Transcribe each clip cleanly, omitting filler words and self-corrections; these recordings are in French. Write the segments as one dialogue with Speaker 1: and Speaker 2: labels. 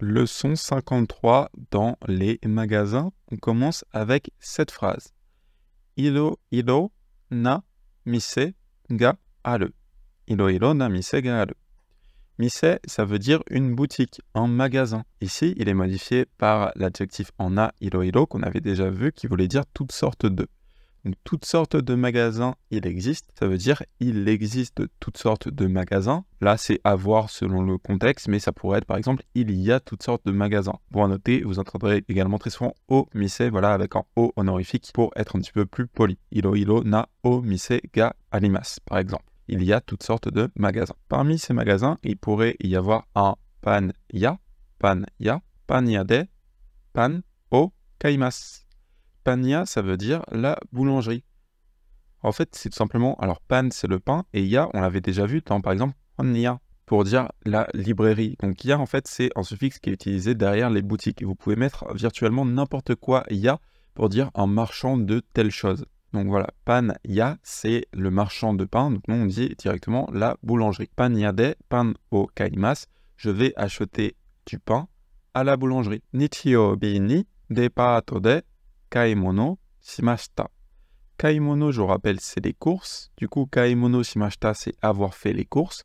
Speaker 1: Leçon 53 dans les magasins. On commence avec cette phrase. Iro iro na mise ga aru. Iro iro na mise ga aru. Mise, ça veut dire une boutique, un magasin. Ici, il est modifié par l'adjectif en a iro iro qu'on avait déjà vu qui voulait dire toutes sortes de. Donc, toutes sortes de magasins, il existe. Ça veut dire il existe toutes sortes de magasins. Là, c'est à voir selon le contexte, mais ça pourrait être par exemple il y a toutes sortes de magasins. Pour noter, vous entendrez également très souvent o mise, voilà, avec un o honorifique pour être un petit peu plus poli. Iro iro na o mise ga arimasu, par exemple. Il y a toutes sortes de magasins. Parmi ces magasins, il pourrait y avoir un pan-ya, pan-ya de, pan o kaimasu. Panya, ça veut dire la boulangerie. En fait, c'est tout simplement... Alors, pan, c'est le pain, et ya, on l'avait déjà vu dans, par exemple, nya, pour dire la librairie. Donc, ya, en fait, c'est un suffixe qui est utilisé derrière les boutiques. Vous pouvez mettre virtuellement n'importe quoi ya pour dire un marchand de telle chose. Donc, voilà, pan, ya, c'est le marchand de pain. Donc, nous, on dit directement la boulangerie. Pan ya de, pan o kaimasu. Je vais acheter du pain à la boulangerie. Nichiyoubi ni depato de kaimono shimashita. Kaimono, je vous rappelle, c'est les courses. Du coup, kaimono shimashita, c'est avoir fait les courses.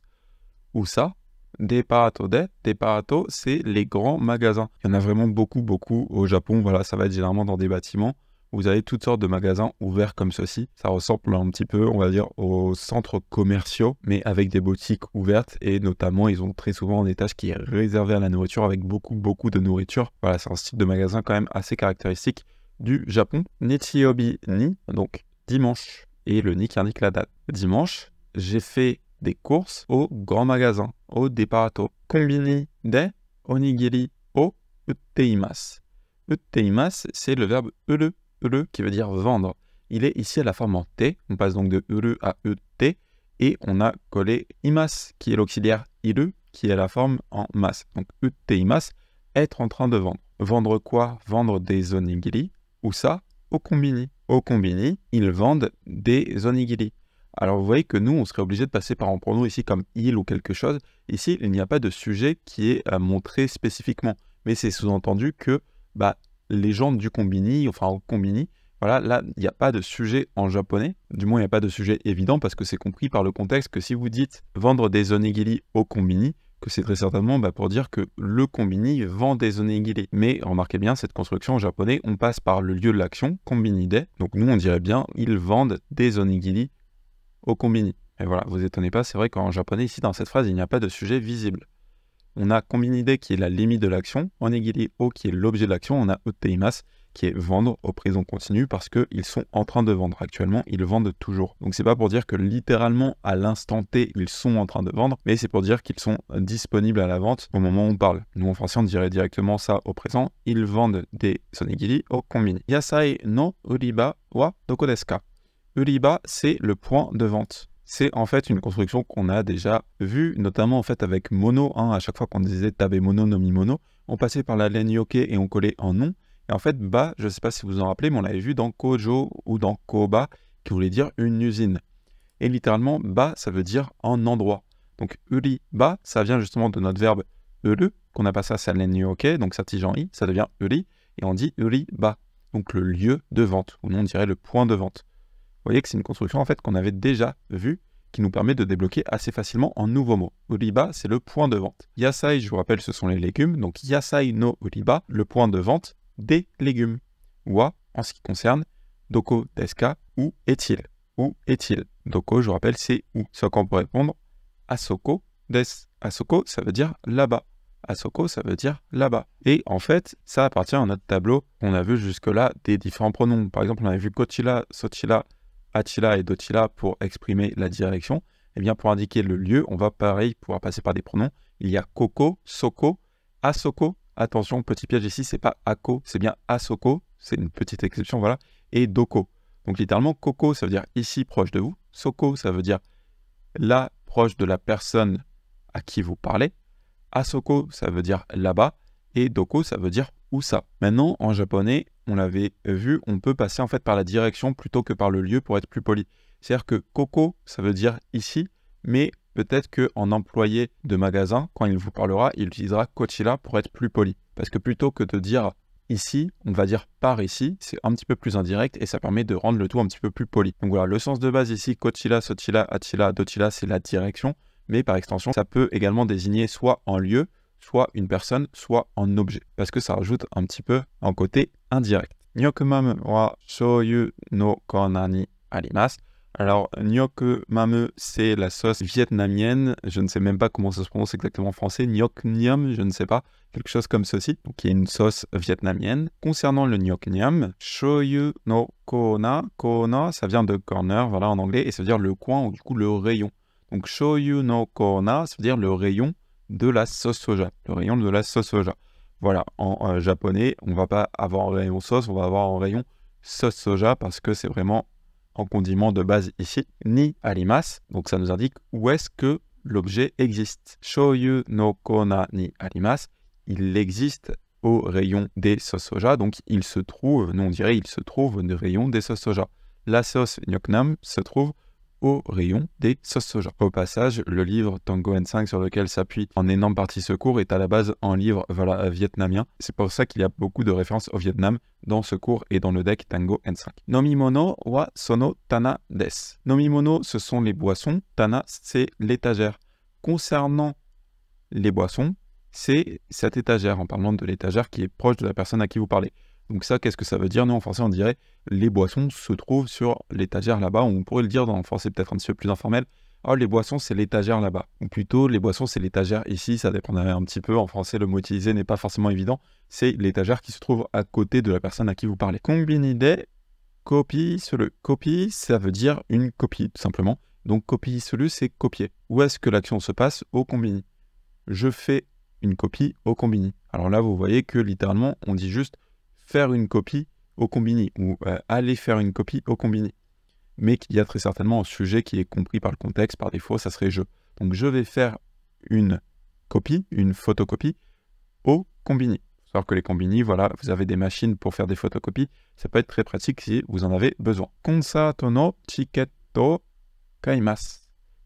Speaker 1: Où ça? Depato de, depato, c'est les grands magasins. Il y en a vraiment beaucoup au Japon. Voilà, ça va être généralement dans des bâtiments. Vous avez toutes sortes de magasins ouverts comme ceci. Ça ressemble un petit peu, on va dire, aux centres commerciaux, mais avec des boutiques ouvertes. Et notamment, ils ont très souvent un étage qui est réservé à la nourriture avec beaucoup de nourriture. Voilà, c'est un style de magasin quand même assez caractéristique du Japon. Nichiyoubi ni, donc dimanche, et le ni qui indique la date. Dimanche, j'ai fait des courses au grand magasin, au deparato. Konbini de onigiri o utteimasu. Utteimasu, c'est le verbe uru qui veut dire vendre. Il est ici à la forme en t, on passe donc de uru à ut, et on a collé imasu, qui est l'auxiliaire iru, qui est à la forme en mas. Donc utteimasu, être en train de vendre. Vendre quoi? Vendre des onigiri. Où ça? Au kombini. Au kombini, ils vendent des onigiri. Alors vous voyez que nous, on serait obligé de passer par un pronom ici comme il ou quelque chose. Ici, il n'y a pas de sujet qui est montré spécifiquement. Mais c'est sous-entendu que les gens du kombini, enfin au kombini, voilà, là, il n'y a pas de sujet en japonais. Du moins, il n'y a pas de sujet évident parce que c'est compris par le contexte que si vous dites vendre des onigiri au kombini, que c'est très certainement pour dire que le kombini vend des onigiri. Mais remarquez bien, cette construction en japonais, on passe par le lieu de l'action, kombini de. Donc nous, on dirait bien, ils vendent des onigiri au kombini. Et voilà, vous étonnez pas, c'est vrai qu'en japonais, ici, dans cette phrase, il n'y a pas de sujet visible. On a kombini de qui est la limite de l'action, onigiri o qui est l'objet de l'action, on a utteimasu qui est vendre au présent continu parce qu'ils sont en train de vendre. Actuellement, ils vendent toujours. Donc c'est pas pour dire que littéralement à l'instant T, ils sont en train de vendre, mais c'est pour dire qu'ils sont disponibles à la vente au moment où on parle. Nous en français, on dirait directement ça au présent. Ils vendent des onigiri au kombini. Yasai no uriba wa doko desu ka? Uriba, c'est le point de vente. C'est en fait une construction qu'on a déjà vue, notamment en fait avec mono. À chaque fois qu'on disait tabemono no mimono, on passait par la laine yoke et on collait en nom. Et en fait, ba, je ne sais pas si vous vous en rappelez, mais on l'avait vu dans kojo ou dans koba, qui voulait dire une usine. Et littéralement, ba, ça veut dire en endroit. Donc uriba, ça vient justement de notre verbe uru, qu'on a passé à sa laine yoke, donc s'artigeant i, ça devient uri, et on dit uriba, donc le lieu de vente, ou on dirait le point de vente. Vous voyez que c'est une construction en fait qu'on avait déjà vue, qui nous permet de débloquer assez facilement en nouveaux mots. Uriba, c'est le point de vente. Yasai, je vous rappelle, ce sont les légumes, donc yasai no uriba, le point de vente des légumes. Wa, en ce qui concerne doko desu ka, où est-il? Où est-il? Doko, je vous rappelle, c'est où. Soit qu'on peut répondre asoko desu. Asoko, ça veut dire là-bas. Asoko, ça veut dire là-bas. Et en fait, ça appartient à notre tableau qu'on a vu jusque-là des différents pronoms. Par exemple, on avait vu kochira, sochira, hachira et dochira pour exprimer la direction. Et bien, pour indiquer le lieu, on va pareil pouvoir passer par des pronoms. Il y a koko, soko, asoko. Attention, petit piège ici, c'est pas ako, c'est bien asoko, c'est une petite exception, voilà, et doko. Donc littéralement, koko, ça veut dire ici, proche de vous. Soko, ça veut dire là, proche de la personne à qui vous parlez. Asoko, ça veut dire là-bas. Et doko, ça veut dire où ça. Maintenant, en japonais, on l'avait vu, on peut passer en fait par la direction plutôt que par le lieu pour être plus poli. C'est-à-dire que koko, ça veut dire ici, mais peut-être qu'en employé de magasin, quand il vous parlera, il utilisera kochira pour être plus poli. Parce que plutôt que de dire ici, on va dire par ici, c'est un petit peu plus indirect et ça permet de rendre le tout un petit peu plus poli. Donc voilà, le sens de base ici, kochira, sochira, achira, dochira, c'est la direction. Mais par extension, ça peut également désigner soit un lieu, soit une personne, soit un objet. Parce que ça rajoute un petit peu un côté indirect. Nyokumamu wa shoyu no kona ni arimasu. Alors, nyokumamu, c'est la sauce vietnamienne. Je ne sais même pas comment ça se prononce exactement en français. Nyok Nyam, je ne sais pas. Quelque chose comme ceci. Donc, il y a une sauce vietnamienne. Concernant le Nyok Nyam, shoyu no kona. Kona, ça vient de corner, voilà, en anglais. Et ça veut dire le coin ou du coup le rayon. Donc, shoyu no kona, ça veut dire le rayon de la sauce soja. Le rayon de la sauce soja. Voilà, en japonais, on ne va pas avoir un rayon sauce, on va avoir un rayon sauce soja parce que c'est vraiment en condiment de base ici. Ni arimasu, donc ça nous indique où est-ce que l'objet existe. Shoyu no kona ni arimasu, il existe au rayon des sauces soja, donc il se trouve, nous on dirait il se trouve au rayon des sauces soja. La sauce Nyoknam se trouve au rayon des sauces soja. Au passage, le livre Tango N5 sur lequel s'appuie en énorme partie ce cours est à la base un livre vietnamien. C'est pour ça qu'il y a beaucoup de références au Vietnam dans ce cours et dans le deck Tango N5. Nomimono wa sono tana desu. Nomimono, ce sont les boissons. Tana, c'est l'étagère. Concernant les boissons, c'est cette étagère, en parlant de l'étagère qui est proche de la personne à qui vous parlez. Donc ça, qu'est-ce que ça veut dire? Nous, en français, on dirait les boissons se trouvent sur l'étagère là-bas. On pourrait le dire dans le français peut-être un petit peu plus informel. Oh, les boissons, c'est l'étagère là-bas. Ou plutôt, les boissons, c'est l'étagère ici. Ça dépendrait un petit peu. En français, le mot utilisé n'est pas forcément évident. C'est l'étagère qui se trouve à côté de la personne à qui vous parlez. Kombini de copie selu. Copie, ça veut dire une copie, tout simplement. Donc, copie selu, c'est copier. Où est-ce que l'action se passe? Au kombini. Je fais une copie au kombini. Alors là, vous voyez que littéralement, on dit juste faire une copie au kombini ou aller faire une copie au kombini. Mais qu'il y a très certainement un sujet qui est compris par le contexte, par défaut, ça serait je. Donc je vais faire une copie, une photocopie au kombini. Il faut savoir que les kombini, voilà, vous avez des machines pour faire des photocopies, ça peut être très pratique si vous en avez besoin. Konsato no chiketto kaimasu.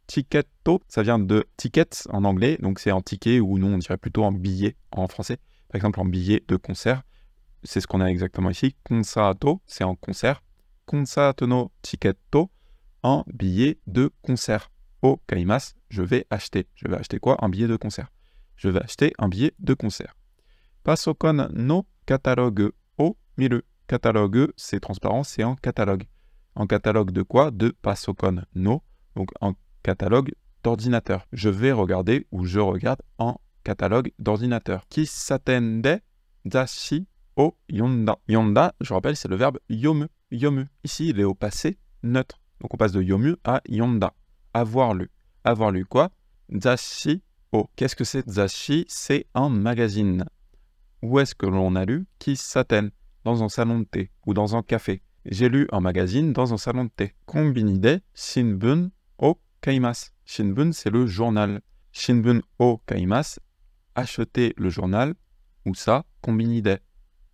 Speaker 1: Chiketto, ça vient de ticket en anglais, donc c'est en ticket ou non, on dirait plutôt en billet en français. Par exemple, en billet de concert. C'est ce qu'on a exactement ici. Konsato, c'est en concert. Konsato no chiketto, en billet de concert. O kaimasu, je vais acheter. Je vais acheter quoi? Un billet de concert. Je vais acheter un billet de concert. Pasokon no catalogue o miru. Catalogue, c'est transparent, c'est en catalogue. En catalogue de quoi? De pasokon no, donc en catalogue d'ordinateur. Je vais regarder ou je regarde en catalogue d'ordinateur. Kissaten de dashi o yonda. Yonda, je rappelle, c'est le verbe yomu. Yomu. Ici, il est au passé neutre. Donc, on passe de yomu à yonda. Avoir lu. Avoir lu quoi? Zashi o. Qu'est-ce que c'est zashi? C'est un magazine. Où est-ce que l'on a lu? Kissaten. Dans un salon de thé ou dans un café. J'ai lu un magazine dans un salon de thé. Konbini de shinbun o kaimasu. Shinbun, c'est le journal. Shinbun o kaimasu. Acheter le journal. Ou ça, konbini de.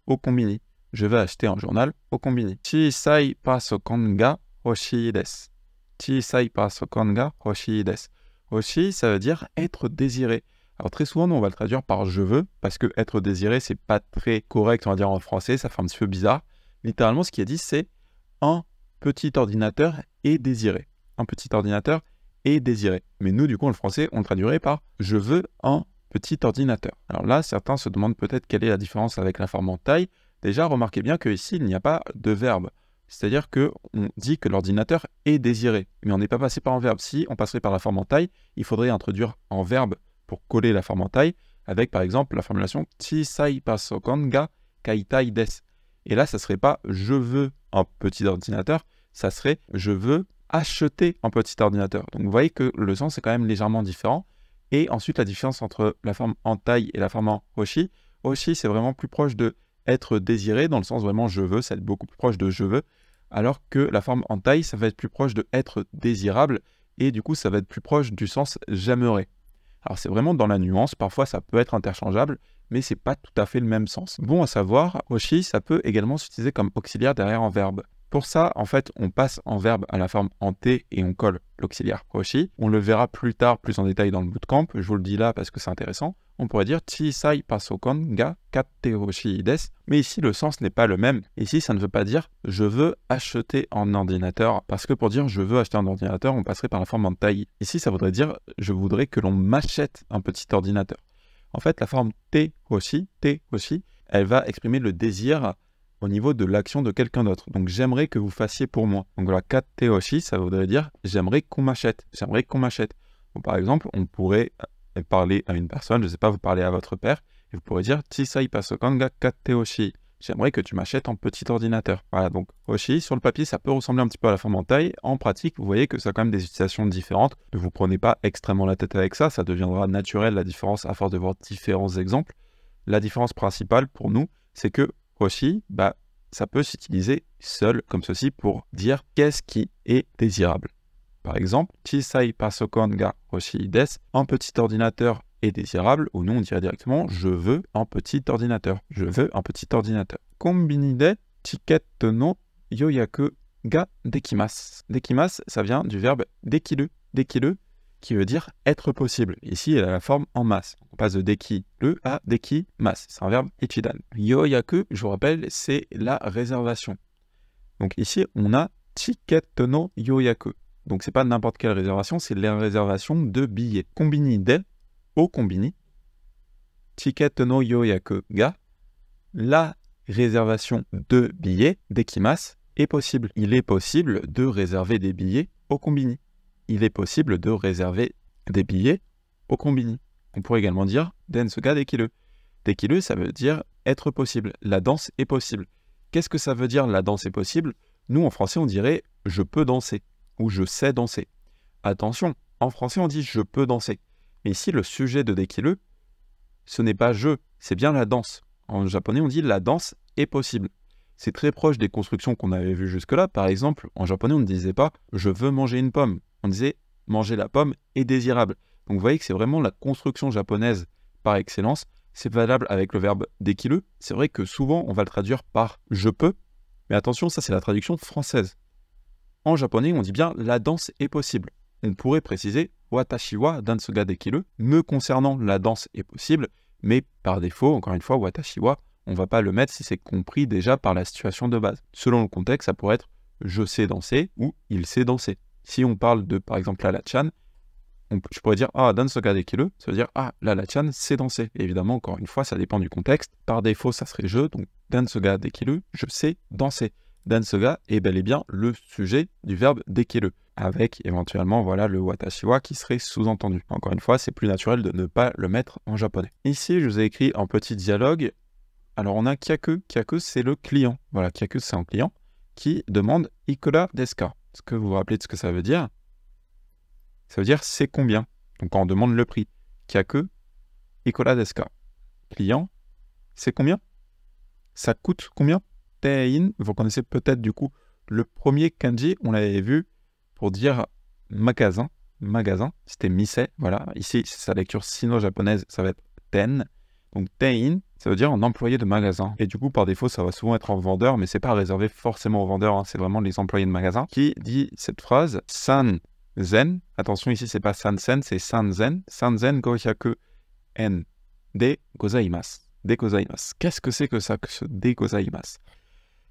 Speaker 1: Au kombini. Je vais acheter un journal au kombini. Chisai pasokon ga hoshii desu. Chisai pasokon ga hoshii desu. Hoshii, ça veut dire être désiré. Alors très souvent, nous, on va le traduire par je veux, parce que être désiré, c'est pas très correct, on va dire en français, ça fait un petit peu bizarre. Littéralement, ce qui est dit, c'est un petit ordinateur est désiré. Un petit ordinateur est désiré. Mais nous, du coup, en français, on le traduirait par je veux un petit ordinateur. Alors là, certains se demandent peut-être quelle est la différence avec la forme en taille. Déjà, remarquez bien qu'ici, il n'y a pas de verbe. C'est-à-dire qu'on dit que l'ordinateur est désiré, mais on n'est pas passé par un verbe. Si on passerait par la forme en taille, il faudrait introduire un verbe pour coller la forme en taille, avec par exemple la formulation chisai pasokon ga kaitai desu. Et là, ça ne serait pas je veux un petit ordinateur, ça serait je veux acheter un petit ordinateur. Donc vous voyez que le sens est quand même légèrement différent. Et ensuite, la différence entre la forme en taille et la forme en hoshi. Hoshi, c'est vraiment plus proche de être désiré, dans le sens vraiment je veux, ça va être beaucoup plus proche de je veux, alors que la forme en taille, ça va être plus proche de être désirable, et du coup, ça va être plus proche du sens j'aimerais. Alors c'est vraiment dans la nuance, parfois ça peut être interchangeable, mais c'est pas tout à fait le même sens. Bon à savoir, hoshi, ça peut également s'utiliser comme auxiliaire derrière un verbe. Pour ça, en fait, on passe en verbe à la forme en T et on colle l'auxiliaire hoshi. On le verra plus tard, plus en détail dans le bootcamp. Je vous le dis là parce que c'est intéressant. On pourrait dire chisai pasokon ga katte hoshi desu. Mais ici, le sens n'est pas le même. Ici, ça ne veut pas dire je veux acheter un ordinateur. Parce que pour dire je veux acheter un ordinateur, on passerait par la forme en tai. Ici, ça voudrait dire je voudrais que l'on m'achète un petit ordinateur. En fait, la forme te hoshi, elle va exprimer le désir au niveau de l'action de quelqu'un d'autre. Donc, j'aimerais que vous fassiez pour moi. Donc, voilà, katte hoshi, ça voudrait dire j'aimerais qu'on m'achète. J'aimerais qu'on m'achète. Donc, par exemple, on pourrait parler à une personne, je ne sais pas, vous parlez à votre père, et vous pourrez dire chisai pasokan ga katte hoshi. J'aimerais que tu m'achètes un petit ordinateur. Voilà, donc hoshi, sur le papier, ça peut ressembler un petit peu à la forme en taille. En pratique, vous voyez que ça a quand même des utilisations différentes. Ne vous prenez pas extrêmement la tête avec ça, ça deviendra naturel la différence à force de voir différents exemples. La différence principale pour nous, c'est que hoshi, ça peut s'utiliser seul comme ceci pour dire qu'est-ce qui est désirable. Par exemple, chisai pasokon ga hoshi desu, un petit ordinateur est désirable, ou nous on dirait directement je veux un petit ordinateur. Je veux un petit ordinateur. Konbini de ticket no yoyaku ga dekimasu. Dekimasu, ça vient du verbe dekiru. Dekiru, qui veut dire être possible. Ici, elle a la forme en masse. On passe de dekiru à dekimasu. C'est un verbe ichidan. Yoyaku, je vous rappelle, c'est la réservation. Donc ici, on a ticket no yoyaku. Donc c'est pas n'importe quelle réservation, c'est la réservation de billets. Konbini de, au konbini, ticket no yoyaku ga, la réservation de billets, dekimasu, est possible. Il est possible de réserver des billets au konbini. Il est possible de réserver des billets au konbini. On pourrait également dire densu ga dekiru. Dekiru, ça veut dire être possible. La danse est possible. Qu'est-ce que ça veut dire la danse est possible? Nous, en français, on dirait je peux danser ou je sais danser. Attention, en français, on dit je peux danser. Mais ici, le sujet de dekiru, ce n'est pas je, c'est bien la danse. En japonais, on dit la danse est possible. C'est très proche des constructions qu'on avait vues jusque-là. Par exemple, en japonais, on ne disait pas je veux manger une pomme. On disait manger la pomme est désirable. Donc vous voyez que c'est vraiment la construction japonaise par excellence. C'est valable avec le verbe dekiru. C'est vrai que souvent, on va le traduire par je peux. Mais attention, ça c'est la traduction française. En japonais, on dit bien la danse est possible. On pourrait préciser watashi wa dansu ga dekiru. Me concernant, la danse est possible. Mais par défaut, encore une fois, watashi wa, on ne va pas le mettre si c'est compris déjà par la situation de base. Selon le contexte, ça pourrait être je sais danser ou il sait danser. Si on parle de, par exemple, Lala-chan, je pourrais dire dansu ga dekiru, ça veut dire Lala-chan sait danser. Et évidemment, encore une fois, ça dépend du contexte. Par défaut, ça serait je, donc dansu ga dekiru, je sais danser. Dansu ga est bel et bien le sujet du verbe dekiru, avec éventuellement voilà, le watashi wa qui serait sous-entendu. Encore une fois, c'est plus naturel de ne pas le mettre en japonais. Ici, je vous ai écrit un petit dialogue. Alors, on a kyaku. Kyaku, c'est le client. Voilà, kyaku, c'est un client qui demande ikura desu ka. Est-ce que vous vous rappelez de ce que ça veut dire? Ça veut dire c'est combien. Donc, quand on demande le prix. Kyaku, ikura desu ka. Client, c'est combien? Ça coûte combien? Tein, vous connaissez peut-être du coup le premier kanji, on l'avait vu pour dire magasin, c'était mise, voilà. Ici, c'est sa lecture sino-japonaise, ça va être ten. Donc tein, ça veut dire un employé de magasin. Et du coup, par défaut, ça va souvent être un vendeur, mais c'est pas réservé forcément aux vendeurs, hein. C'est vraiment les employés de magasin qui dit cette phrase, san-zen. Attention, ici, c'est pas san-sen, c'est san-zen. San-zen gohyaku en de gozaimasu. Qu'est-ce que c'est que ça, que ce de gozaimasu?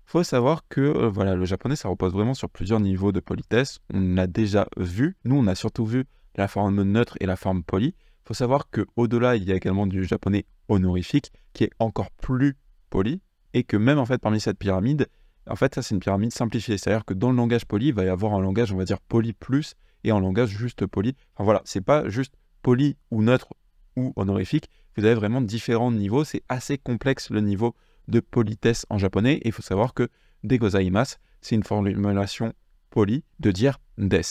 Speaker 1: Il faut savoir que voilà, le japonais, ça repose vraiment sur plusieurs niveaux de politesse. On l'a déjà vu. Nous, on a surtout vu la forme neutre et la forme polie. Il faut savoir qu'au-delà, il y a également du japonais honorifique qui est encore plus poli et que même en fait parmi cette pyramide, en fait ça c'est une pyramide simplifiée. C'est-à-dire que dans le langage poli, il va y avoir un langage, on va dire poli plus et un langage juste poli. Enfin voilà, c'est pas juste poli ou neutre ou honorifique. Vous avez vraiment différents niveaux. C'est assez complexe le niveau de politesse en japonais. Et il faut savoir que de gozaimasu, c'est une formulation polie de dire des.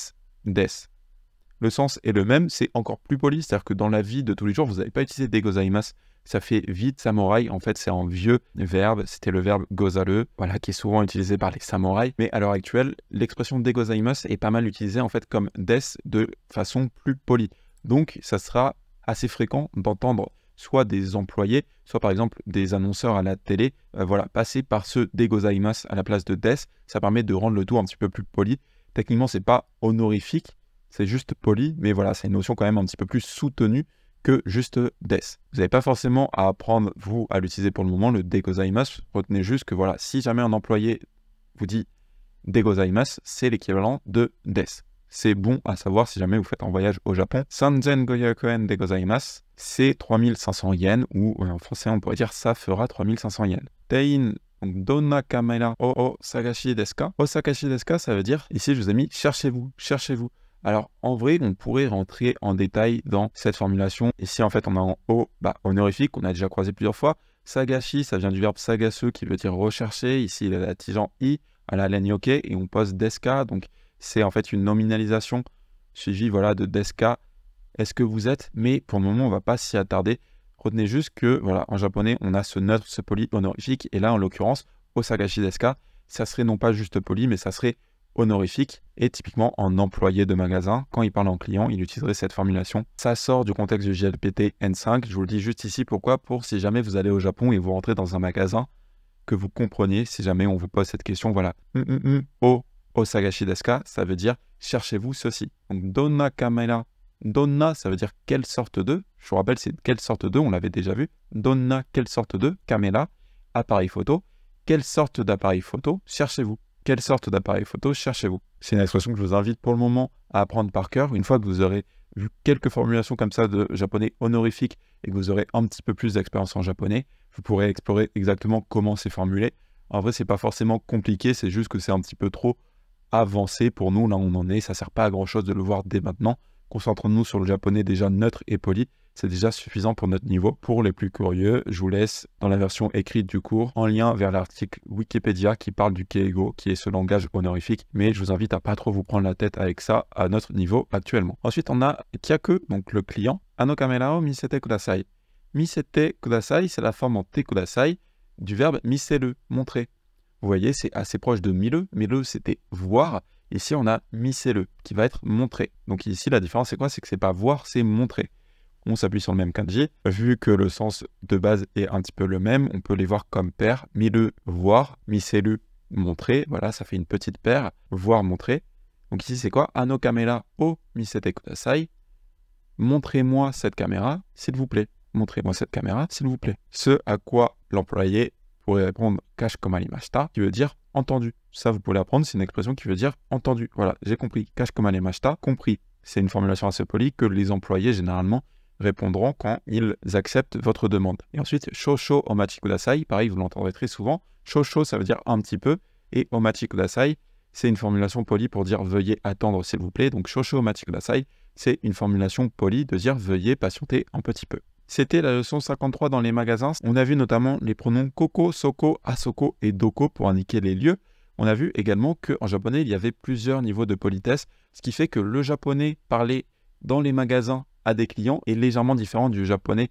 Speaker 1: Le sens est le même, c'est encore plus poli, c'est-à-dire que dans la vie de tous les jours, vous n'allez pas utiliser de gozaimasu. Ça fait vite samouraï, en fait c'est un vieux verbe, c'était le verbe gozaru, voilà, qui est souvent utilisé par les samouraïs. Mais à l'heure actuelle, l'expression de gozaimasu est pas mal utilisée en fait comme des de façon plus polie. Donc ça sera assez fréquent d'entendre soit des employés, soit par exemple des annonceurs à la télé. Voilà, passer par ce de gozaimasu à la place de des, ça permet de rendre le tout un petit peu plus poli. Techniquement, c'est pas honorifique, c'est juste poli, mais voilà, c'est une notion quand même un petit peu plus soutenue que juste des. Vous n'avez pas forcément à apprendre, vous, à l'utiliser pour le moment, le de gozaimasu. Retenez juste que voilà, si jamais un employé vous dit de gozaimasu, c'est l'équivalent de des. C'est bon à savoir si jamais vous faites un voyage au Japon. 3500 yen de gozaimasu, c'est 3500 yens, ou en français on pourrait dire ça fera 3500 yens. Tein, donc donna kamera o sagashi desu ka. O sagashi desu ka, ça veut dire, ici je vous ai mis cherchez-vous, cherchez-vous. Alors en vrai, on pourrait rentrer en détail dans cette formulation. Ici en fait on a en o, honorifique, on a déjà croisé plusieurs fois. Sagashi, ça vient du verbe sagasu qui veut dire rechercher. Ici il est latigeant i à la laine yoke et on pose desu ka, donc c'est en fait une nominalisation suivie voilà, de desu ka. Est-ce que vous êtes? Mais pour le moment, on ne va pas s'y attarder. Retenez juste que voilà, en japonais, on a ce neutre, ce poli honorifique. Et là, en l'occurrence, osagashi desu ka, ça serait non pas juste poli, mais ça serait honorifique. Et typiquement, en employé de magasin, quand il parle en client, il utiliserait cette formulation. Ça sort du contexte du JLPT N5. Je vous le dis juste ici. Pourquoi? Pour si jamais vous allez au Japon et vous rentrez dans un magasin, que vous compreniez, si jamais on vous pose cette question, voilà. Osagashi desu ka, ça veut dire cherchez-vous ceci. Donc donna kamera, donna, ça veut dire quelle sorte de. Je vous rappelle, c'est quelle sorte de, on l'avait déjà vu. Donna, quelle sorte de, kamera, appareil photo. Quelle sorte d'appareil photo, cherchez-vous. Quelle sorte d'appareil photo, cherchez-vous. C'est une expression que je vous invite pour le moment à apprendre par cœur. Une fois que vous aurez vu quelques formulations comme ça de japonais honorifique et que vous aurez un petit peu plus d'expérience en japonais, vous pourrez explorer exactement comment c'est formulé. En vrai, c'est pas forcément compliqué, c'est juste que c'est un petit peu trop avancé pour nous, là où on en est. Ça sert pas à grand chose de le voir dès maintenant. Concentrons-nous sur le japonais déjà neutre et poli. C'est déjà suffisant pour notre niveau. Pour les plus curieux, je vous laisse dans la version écrite du cours en lien vers l'article Wikipédia qui parle du keigo, qui est ce langage honorifique. Mais je vous invite à pas trop vous prendre la tête avec ça à notre niveau actuellement. Ensuite, on a kyaku, donc le client. Ano kamera o misete kudasai. Misete kudasai, c'est la forme en te kudasai du verbe miseru, montrer. Vous voyez, c'est assez proche de miru. Miru, c'était voir. Ici, on a miseru, qui va être montré. Donc ici, la différence, c'est quoi? C'est que c'est pas voir, c'est montrer. On s'appuie sur le même kanji. Vu que le sens de base est un petit peu le même, on peut les voir comme paires. Miru, voir. Miseru, montrer. Voilà, ça fait une petite paire. Voir, montrer. Donc ici, c'est quoi? Ano kamera o misete kudasai. Montrez-moi cette caméra, s'il vous plaît. Montrez-moi cette caméra, s'il vous plaît. Ce à quoi l'employé pourrait répondre kashikomarimashita, qui veut dire entendu. Ça, vous pouvez l'apprendre, c'est une expression qui veut dire entendu. Voilà, j'ai compris. Kashikomarimashita, compris. C'est une formulation assez polie que les employés, généralement, répondront quand ils acceptent votre demande. Et ensuite, shosho omachi kudasai, pareil, vous l'entendrez très souvent. Shosho, ça veut dire un petit peu. Et omachi kudasai, c'est une formulation polie pour dire veuillez attendre, s'il vous plaît. Donc, shosho omachi kudasai, c'est une formulation polie de dire veuillez patienter un petit peu. C'était la leçon 53 dans les magasins. On a vu notamment les pronoms koko, soko, asoko et doko pour indiquer les lieux. On a vu également qu'en japonais, il y avait plusieurs niveaux de politesse, ce qui fait que le japonais parlé dans les magasins à des clients est légèrement différent du japonais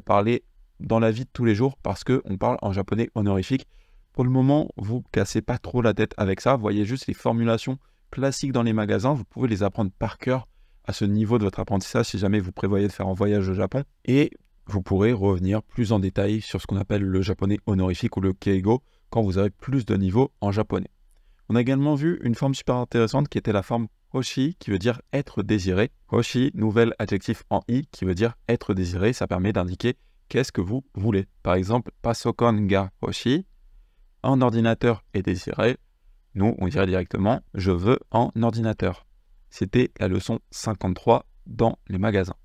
Speaker 1: parlé dans la vie de tous les jours parce qu'on parle en japonais honorifique. Pour le moment, vous cassez pas trop la tête avec ça. Voyez juste les formulations classiques dans les magasins. Vous pouvez les apprendre par cœur à ce niveau de votre apprentissage si jamais vous prévoyez de faire un voyage au Japon. Et vous pourrez revenir plus en détail sur ce qu'on appelle le japonais honorifique ou le keigo quand vous aurez plus de niveau en japonais. On a également vu une forme super intéressante qui était la forme hoshi qui veut dire être désiré. Hoshi, nouvel adjectif en i qui veut dire être désiré. Ça permet d'indiquer qu'est-ce que vous voulez. Par exemple, pasokon ga hoshi, un ordinateur est désiré. Nous, on dirait directement je veux un ordinateur. C'était la leçon 53 dans les magasins.